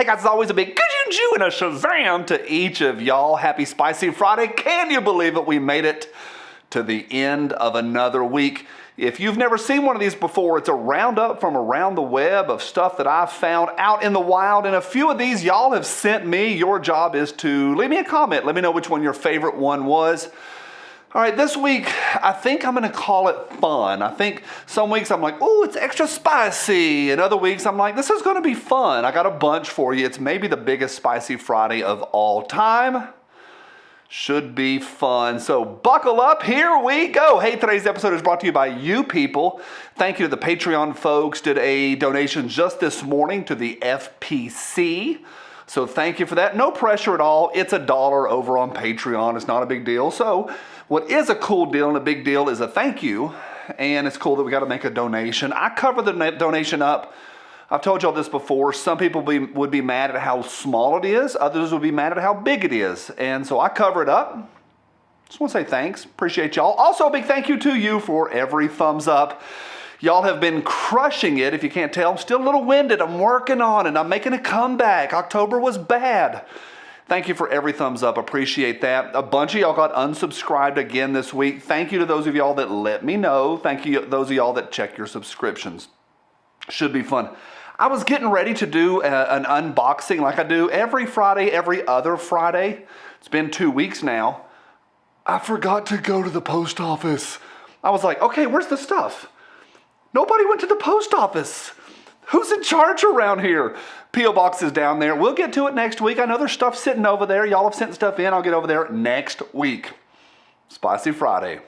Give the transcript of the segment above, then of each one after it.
Hey guys, it's always a big Jew and a Shazam to each of y'all. Happy Spicy Friday. Can you believe it? We made it to the end of another week. If you've never seen one of these before, it's a roundup from around the web of stuff that I've found out in the wild. And a few of these y'all have sent me. Your job is to leave me a comment. Let me know which one your favorite one was. All right, this week, I think I'm gonna call it fun. I think some weeks I'm like, oh, it's extra spicy. And other weeks I'm like, this is gonna be fun. I got a bunch for you. It's maybe the biggest Spicy Friday of all time. Should be fun. So buckle up, here we go. Hey, today's episode is brought to you by you people. Thank you to the Patreon folks. Did a donation just this morning to the FPC. So thank you for that. No pressure at all. It's $1 over on Patreon. It's not a big deal. So what is a cool deal and a big deal is a thank you. And it's cool that we got to make a donation. I cover the donation up. I've told y'all this before. Some people would be mad at how small it is. Others would be mad at how big it is. And so I cover it up. Just want to say thanks. Appreciate y'all. Also, a big thank you to you for every thumbs up. Y'all have been crushing it. If you can't tell, I'm still a little winded. I'm working on it. I'm making a comeback. October was bad. Thank you for every thumbs up. Appreciate that. A bunch of y'all got unsubscribed again this week. Thank you to those of y'all that let me know. Thank you to those of y'all that check your subscriptions. Should be fun. I was getting ready to do an unboxing like I do every Friday, every other Friday. It's been 2 weeks now. I forgot to go to the post office. I was like, okay, where's the stuff? Nobody went to the post office. Who's in charge around here? P.O. Box is down there. We'll get to it next week. I know there's stuff sitting over there. Y'all have sent stuff in. I'll get over there next week. Spicy Friday.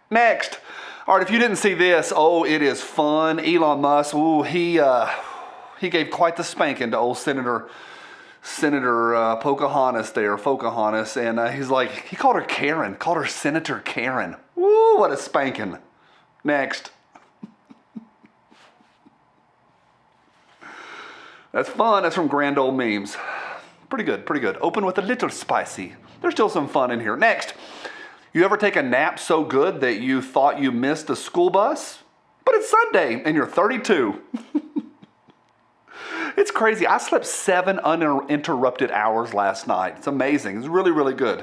Next. All right, if you didn't see this, oh, it is fun. Elon Musk, ooh, he gave quite the spanking to old Senator Pocahontas there, and he's like, he called her Karen, called her Senator Karen. Woo, what a spanking. Next. That's fun. That's from Grand Old Memes. Pretty good, pretty good. Open with a little spicy. There's still some fun in here. Next. You ever take a nap so good that you thought you missed the school bus? But it's Sunday and you're 32. It's crazy. I slept 7 uninterrupted hours last night. It's amazing. It's really, really good.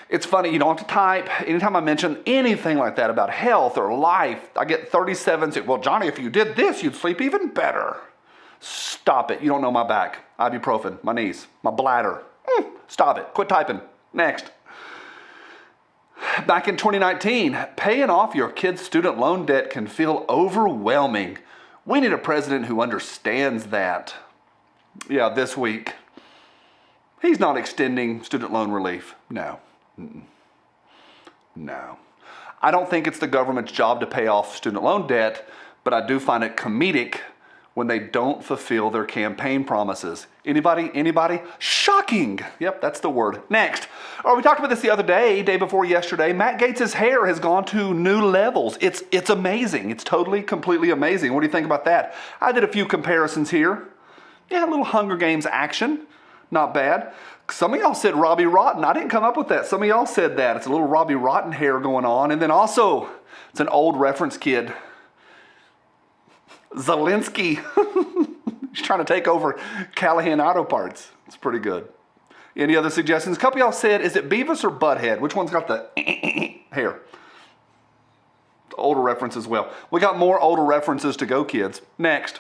It's funny. You don't have to type. Anytime I mention anything like that about health or life, I get 37. Well, Johnny, if you did this, you'd sleep even better. Stop it. You don't know my back. Ibuprofen, my knees, my bladder. Stop it. Quit typing. Next. Back in 2019, paying off your kid's student loan debt can feel overwhelming. We need a president who understands that. Yeah, this week. He's not extending student loan relief. No. No. I don't think it's the government's job to pay off student loan debt, but I do find it comedic when they don't fulfill their campaign promises. Anybody? Anybody? Shocking. Yep, that's the word. Next. Oh, we talked about this the other day before yesterday. Matt Gaetz' hair has gone to new levels. It's amazing. It's totally, completely amazing. What do you think about that? I did a few comparisons here. Yeah, a little Hunger Games action. Not bad. Some of y'all said Robbie Rotten. I didn't come up with that. Some of y'all said that. It's a little Robbie Rotten hair going on. And then also, it's an old reference kid. Zelensky. He's trying to take over Callahan Auto Parts. It's pretty good. Any other suggestions? A couple of y'all said, is it Beavis or Butthead? Which one's got the hair? Older reference as well. We got more older references to go, kids. Next.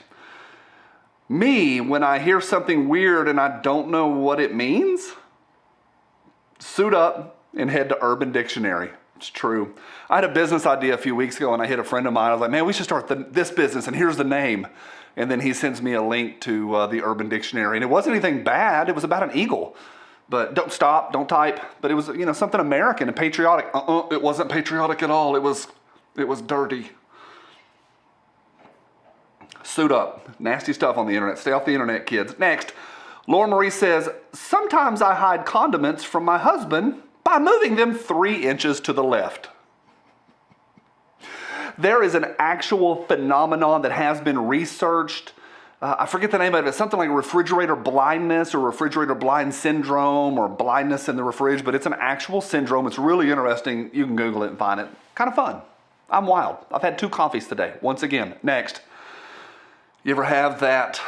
Me, when I hear something weird and I don't know what it means, suit up and head to Urban Dictionary. It's true. I had a business idea a few weeks ago and I hit a friend of mine. I was like, man, we should start this business and here's the name. And then he sends me a link to the Urban Dictionary. And it wasn't anything bad. It was about an eagle. But don't stop, don't type. But it was, something American and patriotic. It wasn't patriotic at all. It was dirty. Suit up. Nasty stuff on the internet. Stay off the internet, kids. Next, Laura Marie says, sometimes I hide condiments from my husband by moving them 3 inches to the left. There is an actual phenomenon that has been researched. I forget the name of it. It's something like refrigerator blindness or refrigerator blind syndrome or blindness in the fridge, but it's an actual syndrome. It's really interesting. You can Google it and find it. Kind of fun. I'm wild. I've had 2 coffees today. Once again. Next. You ever have that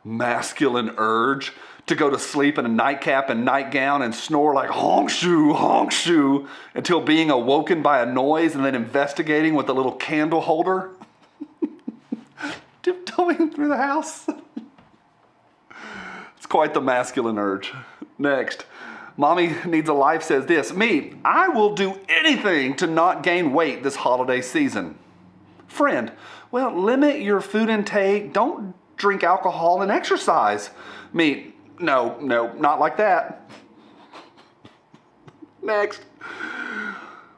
masculine urge to go to sleep in a nightcap and nightgown and snore like honk shoo, until being awoken by a noise and then investigating with a little candle holder, tiptoeing through the house. It's quite the masculine urge. Next, Mommy Needs a Life says this: me, I will do anything to not gain weight this holiday season. Friend, well, limit your food intake, don't drink alcohol, and exercise. Me, no, not like that. Next,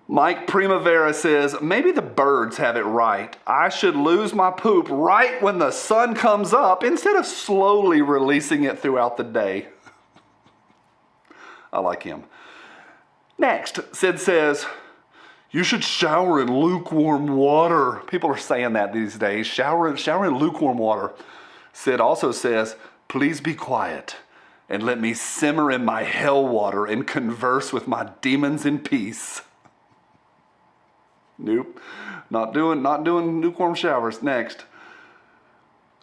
Mike Primavera says, maybe the birds have it right. I should lose my poop right when the sun comes up instead of slowly releasing it throughout the day. I like him. Next, Sid says, you should shower in lukewarm water. People are saying that these days. Shower in lukewarm water. Sid also says, please be quiet and let me simmer in my hell water and converse with my demons in peace. Nope, not doing lukewarm showers. Next.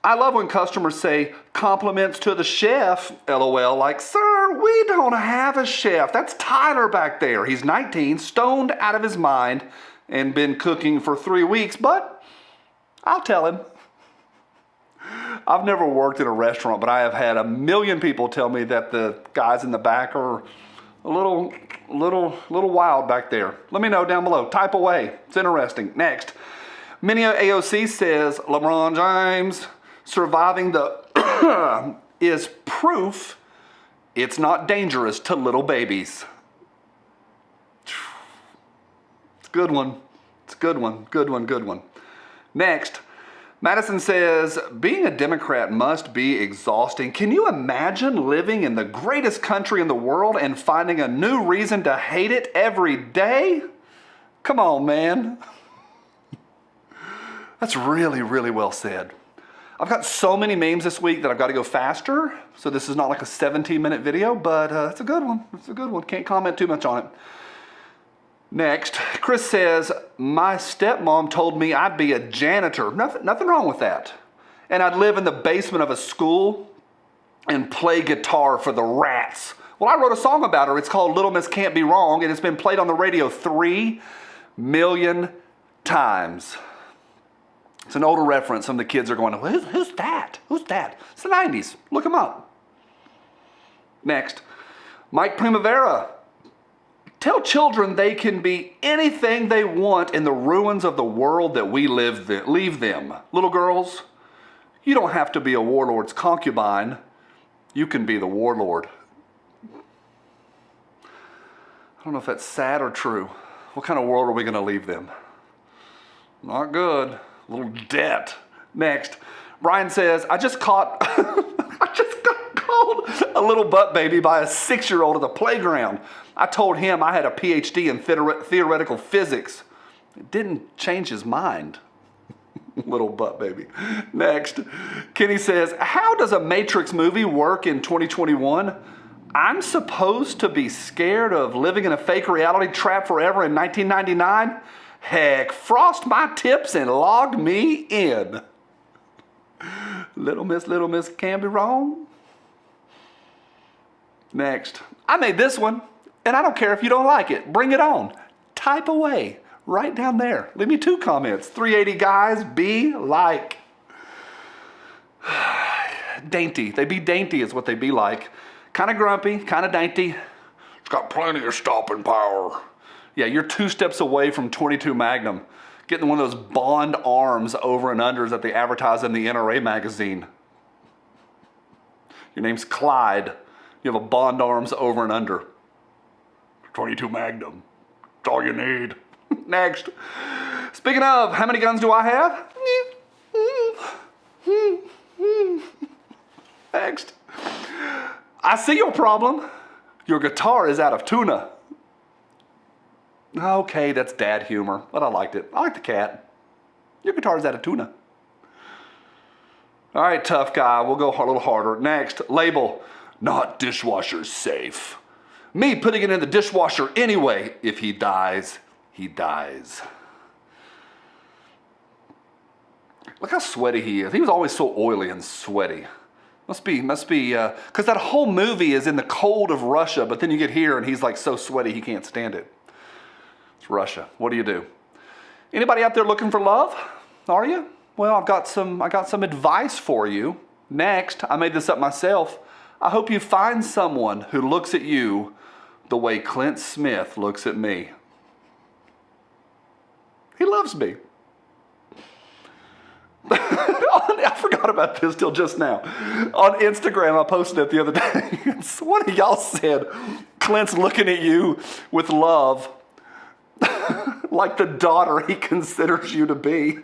I love when customers say compliments to the chef, LOL, like, sir, we don't have a chef. That's Tyler back there. He's 19, stoned out of his mind, and been cooking for 3 weeks, but I'll tell him. I've never worked in a restaurant, but I have had a million people tell me that the guys in the back are a little wild back there. Let me know down below. Type away. It's interesting. Next. Minia AOC says, LeBron James surviving the is proof it's not dangerous to little babies. It's a good one. It's a good one. Good one. Next. Madison says, being a Democrat must be exhausting. Can you imagine living in the greatest country in the world and finding a new reason to hate it every day? Come on, man. That's really, really well said. I've got so many memes this week that I've got to go faster. So this is not like a 17-minute video, but it's a good one. It's a good one. Can't comment too much on it. Next, Chris says, my stepmom told me I'd be a janitor. Nothing wrong with that. And I'd live in the basement of a school and play guitar for the rats. Well, I wrote a song about her. It's called Little Miss Can't Be Wrong, and it's been played on the radio 3 million times. It's an older reference. Some of the kids are going, who's that? Who's that? It's the 90s. Look them up. Next, Mike Primavera. Tell children they can be anything they want in the ruins of the world that we leave them. Little girls, you don't have to be a warlord's concubine. You can be the warlord. I don't know if that's sad or true. What kind of world are we going to leave them? Not good. A little debt. Next, Brian says, I just got called a little butt baby by a 6-year-old at the playground. I told him I had a PhD in theoretical physics. It didn't change his mind. Little butt baby. Next, Kenny says, how does a Matrix movie work in 2021? I'm supposed to be scared of living in a fake reality trap forever in 1999? Heck, frost my tips and log me in. Little miss can be wrong. Next, I made this one, and I don't care if you don't like it. Bring it on. Type away right down there. Leave me 2 comments. 380 guys be like. Dainty. They be dainty is what they be like. Kind of grumpy, kind of dainty. It's got plenty of stopping power. Yeah, you're 2 steps away from 22 Magnum. Getting one of those Bond arms over and unders that they advertise in the NRA magazine. Your name's Clyde. You have a Bond arms over and under. 22 Magnum. That's all you need. Next. Speaking of, how many guns do I have? Next. I see your problem. Your guitar is out of tuna. Okay, that's dad humor, but I liked it. I like the cat. Your guitar is out of tuna. All right, tough guy. We'll go a little harder. Next, label. Not dishwasher safe. Me putting it in the dishwasher anyway. If he dies, he dies. Look how sweaty he is. He was always so oily and sweaty. Must be, because that whole movie is in the cold of Russia, but then you get here and he's like so sweaty he can't stand it. It's Russia. What do you do? Anybody out there looking for love? Are you? Well, I got some advice for you. Next, I made this up myself. I hope you find someone who looks at you the way Clint Smith looks at me. He loves me. I forgot about this till just now. On Instagram, I posted it the other day. One of y'all said, Clint's looking at you with love, like the daughter he considers you to be.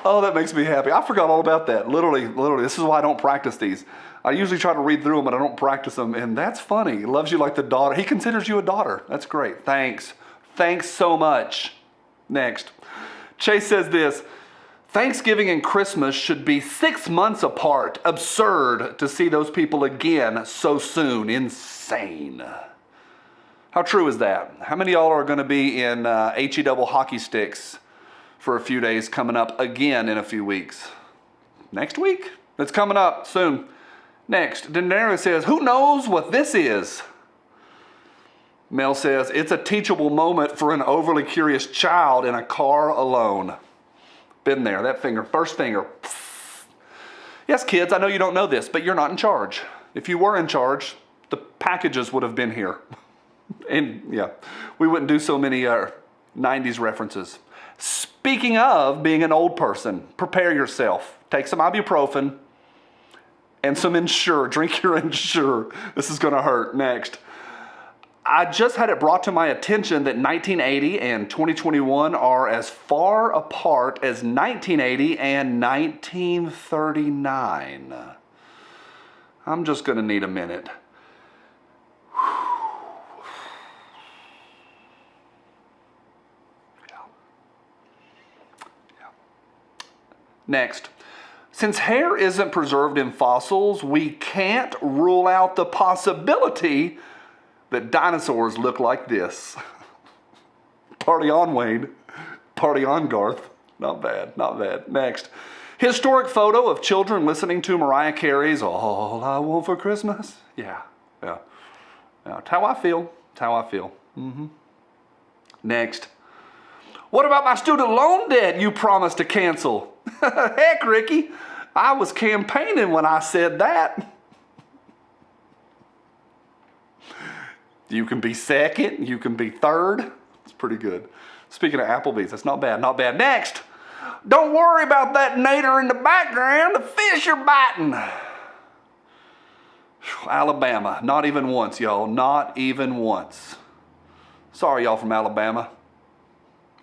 Oh, that makes me happy. I forgot all about that. Literally, this is why I don't practice these. I usually try to read through them, but I don't practice them, and that's funny. He loves you like the daughter. He considers you a daughter. That's great. Thanks. Thanks so much. Next. Chase says this, Thanksgiving and Christmas should be 6 months apart. Absurd to see those people again so soon. Insane. How true is that? How many of y'all are going to be in HE double hockey sticks for a few days coming up again in a few weeks? Next week? It's coming up soon. Next, Daenerys says, who knows what this is? Mel says, it's a teachable moment for an overly curious child in a car alone. Been there, that finger, first finger. Yes, kids, I know you don't know this, but you're not in charge. If you were in charge, the packages would have been here. And yeah, we wouldn't do so many 90s references. Speaking of being an old person, prepare yourself. Take some ibuprofen and some Ensure. Drink your Ensure. This is going to hurt. Next. I just had it brought to my attention that 1980 and 2021 are as far apart as 1980 and 1939. I'm just going to need a minute. Next. Since hair isn't preserved in fossils, we can't rule out the possibility that dinosaurs look like this. Party on, Wayne. Party on, Garth. Not bad, not bad. Next. Historic photo of children listening to Mariah Carey's All I Want for Christmas. Yeah. That's how I feel. Mm-hmm. Next. What about my student loan debt you promised to cancel? Heck, Ricky, I was campaigning when I said that. You can be second, you can be third. It's pretty good. Speaking of Applebee's, that's not bad, not bad. Next, don't worry about that nader in the background. The fish are biting. Alabama, not even once, y'all. Not even once. Sorry, y'all from Alabama.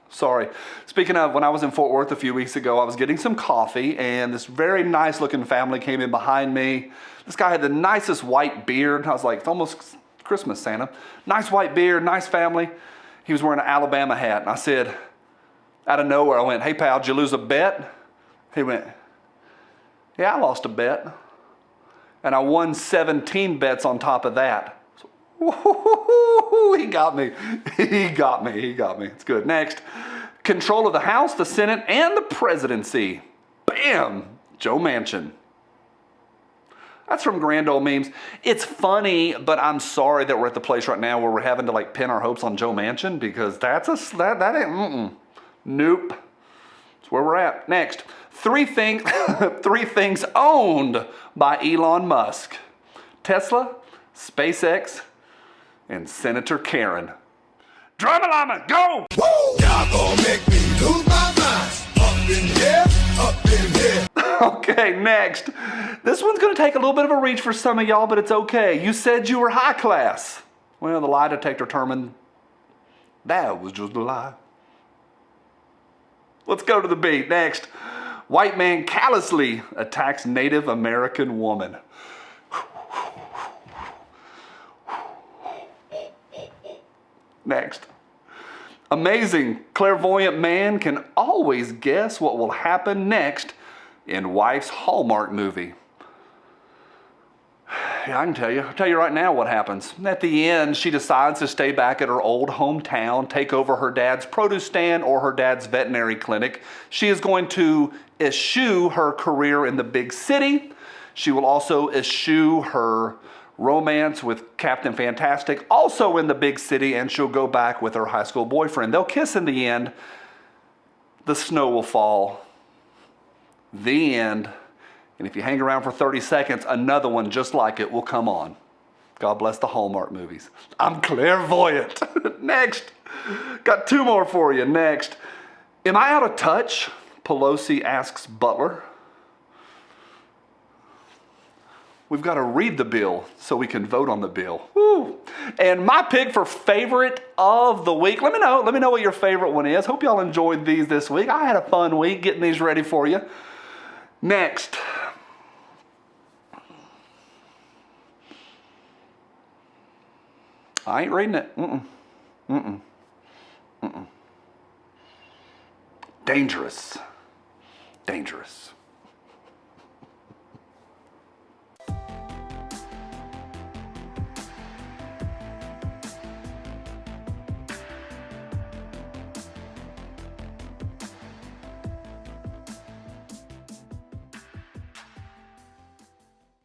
Sorry. Speaking of, when I was in Fort Worth a few weeks ago, I was getting some coffee, and this very nice looking family came in behind me. This guy had the nicest white beard. I was like, it's almost Christmas, Santa. Nice white beard, nice family. He was wearing an Alabama hat, and I said, out of nowhere, I went, hey pal, did you lose a bet? He went, yeah, I lost a bet. And I won 17 bets on top of that. So, he got me. He got me. It's good. Next, control of the House, the Senate, and the presidency. Bam! Joe Manchin. That's from Grand Old Memes. It's funny, but I'm sorry that we're at the place right now where we're having to like pin our hopes on Joe Manchin, because that ain't, nope. That's where we're at. Next, three things owned by Elon Musk: Tesla, SpaceX, and Senator Karen. Drama llama, go! Woo! Y'all gonna make me lose my mind. Up in here, up in here. Okay, next. This one's going to take a little bit of a reach for some of y'all, but it's okay. You said you were high class. Well, the lie detector determined that was just a lie. Let's go to the beat. Next. White man callously attacks Native American woman. Next. Amazing clairvoyant man can always guess what will happen next in wife's Hallmark movie. Yeah, I can tell you. I'll tell you right now what happens. At the end, she decides to stay back at her old hometown, take over her dad's produce stand or her dad's veterinary clinic. She is going to eschew her career in the big city. She will also eschew her romance with Captain Fantastic, also in the big city, and she'll go back with her high school boyfriend. They'll kiss in the end. The snow will fall. The end. And if you hang around for 30 seconds, another one just like it will come on. God bless the Hallmark movies. I'm clairvoyant. Next. Got two more for you. Next. Am I out of touch? Pelosi asks Butler. We've got to read the bill so we can vote on the bill. Woo. And my pick for favorite of the week, let me know what your favorite one is. Hope y'all enjoyed these this week. I had a fun week getting these ready for you. Next. I ain't reading it. Dangerous. Dangerous.